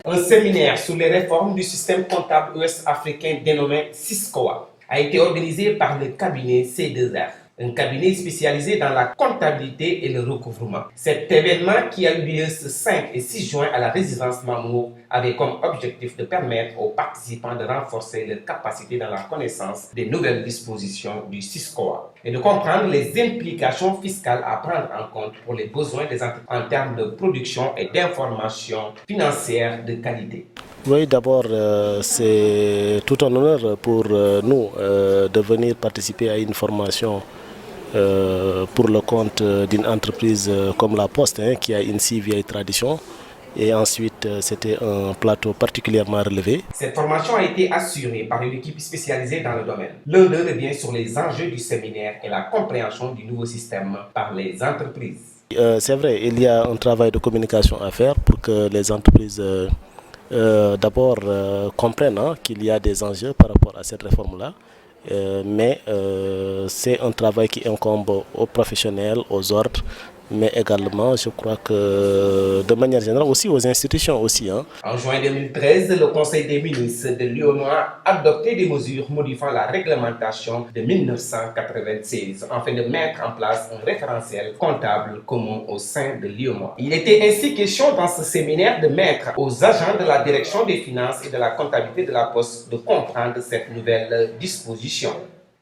Un séminaire sur les réformes du système comptable ouest-africain dénommé SYSCOA a été organisé par le cabinet C2R, un cabinet spécialisé dans la comptabilité et le recouvrement. Cet événement qui a eu lieu ce 5 et 6 juin à la résidence Mamour avait comme objectif de permettre aux participants de renforcer leurs capacités dans la connaissance des nouvelles dispositions du SYSCOA et de comprendre les implications fiscales à prendre en compte pour les besoins des entreprises en termes de production et d'information financière de qualité. Oui, d'abord, c'est tout un honneur pour nous de venir participer à une formation pour le compte d'une entreprise comme La Poste, qui a une si vieille tradition. Et ensuite, c'était un plateau particulièrement relevé. Cette formation a été assurée par une équipe spécialisée dans le domaine. L'un d'eux revient sur les enjeux du séminaire et la compréhension du nouveau système par les entreprises. C'est vrai, il y a un travail de communication à faire pour que les entreprises d'abord comprennent qu'il y a des enjeux par rapport à cette réforme-là. Mais c'est un travail qui incombe aux professionnels, aux ordres, mais également, je crois que de manière générale aussi aux institutions aussi. En juin 2013, le Conseil des ministres de l'UEMOA a adopté des mesures modifiant la réglementation de 1996 afin de mettre en place un référentiel comptable commun au sein de l'UEMOA. Il était ainsi question dans ce séminaire de mettre aux agents de la direction des finances et de la comptabilité de la Poste de comprendre cette nouvelle disposition.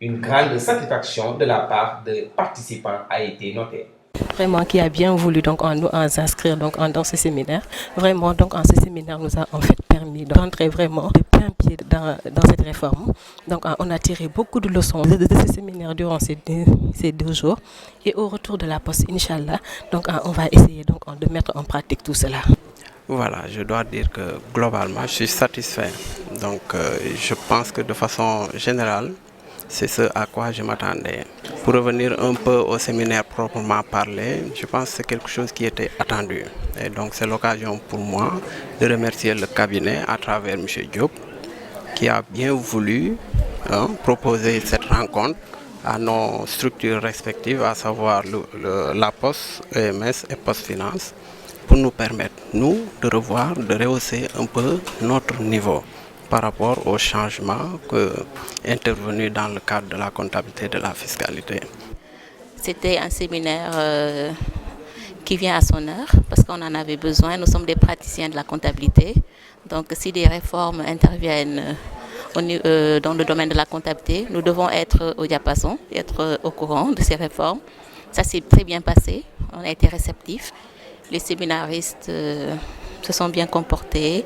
Une grande satisfaction de la part des participants a été notée. Vraiment qui a bien voulu donc nous inscrire donc dans ce séminaire. Vraiment donc en ce séminaire nous a en fait permis d'entrer vraiment de plein pied dans cette réforme. Donc on a tiré beaucoup de leçons de ce séminaire durant ces 2 jours. Et au retour de la Poste, Inch'Allah, donc on va essayer donc de mettre en pratique tout cela. Voilà, je dois dire que globalement je suis satisfait. Donc je pense que de façon générale, c'est ce à quoi je m'attendais. Pour revenir un peu au séminaire proprement parlé, je pense que c'est quelque chose qui était attendu. Et donc c'est l'occasion pour moi de remercier le cabinet à travers M. Diop qui a bien voulu proposer cette rencontre à nos structures respectives, à savoir la Poste, EMS et Poste Finance, pour nous permettre, nous, de revoir, de rehausser un peu notre niveau par rapport aux changements intervenus dans le cadre de la comptabilité et de la fiscalité. C'était un séminaire qui vient à son heure parce qu'on en avait besoin. Nous sommes des praticiens de la comptabilité. Donc si des réformes interviennent dans le domaine de la comptabilité, nous devons être au diapason, être au courant de ces réformes. Ça s'est très bien passé, on a été réceptifs. Les séminaristes se sont bien comportés.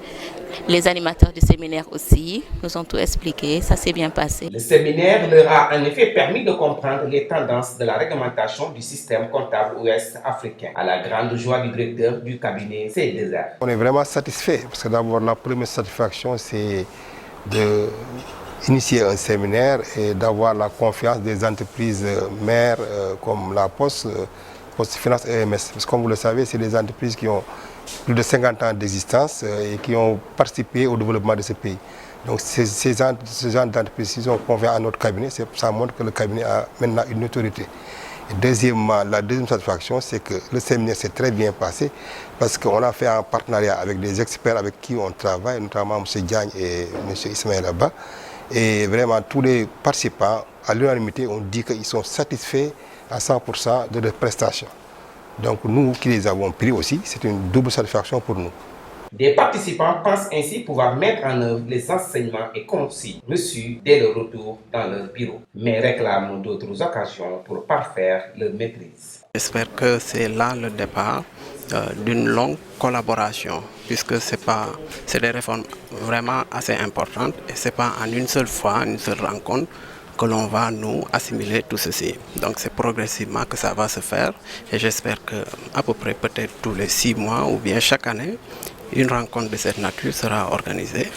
Les animateurs du séminaire aussi nous ont tout expliqué, ça s'est bien passé. Le séminaire leur a en effet permis de comprendre les tendances de la réglementation du système comptable ouest-africain, à la grande joie du directeur du cabinet C2R. On est vraiment satisfait parce que d'abord la première satisfaction c'est d'initier un séminaire et d'avoir la confiance des entreprises mères comme la Poste, Poste Finance et EMS. Parce que comme vous le savez, c'est des entreprises qui ont plus de 50 ans d'existence et qui ont participé au développement de ce pays. Donc ces gens d'entreprises, ils ont confiance à notre cabinet, ça montre que le cabinet a maintenant une autorité. Et deuxièmement, la deuxième satisfaction, c'est que le séminaire s'est très bien passé parce qu'on a fait un partenariat avec des experts avec qui on travaille, notamment M. Diagne et M. Ismaël Abba. Et vraiment, tous les participants, à l'unanimité, ont dit qu'ils sont satisfaits à 100% de leurs prestations. Donc nous qui les avons pris aussi, c'est une double satisfaction pour nous. Des participants pensent ainsi pouvoir mettre en œuvre les enseignements et consignes reçus dès le retour dans leur bureau, mais réclament d'autres occasions pour parfaire leur maîtrise. J'espère que c'est là le départ d'une longue collaboration, puisque c'est des réformes vraiment assez importantes et ce n'est pas en une seule fois, une seule rencontre, que l'on va nous assimiler tout ceci. Donc c'est progressivement que ça va se faire et j'espère qu'à peu près peut-être tous les 6 mois ou bien chaque année, une rencontre de cette nature sera organisée.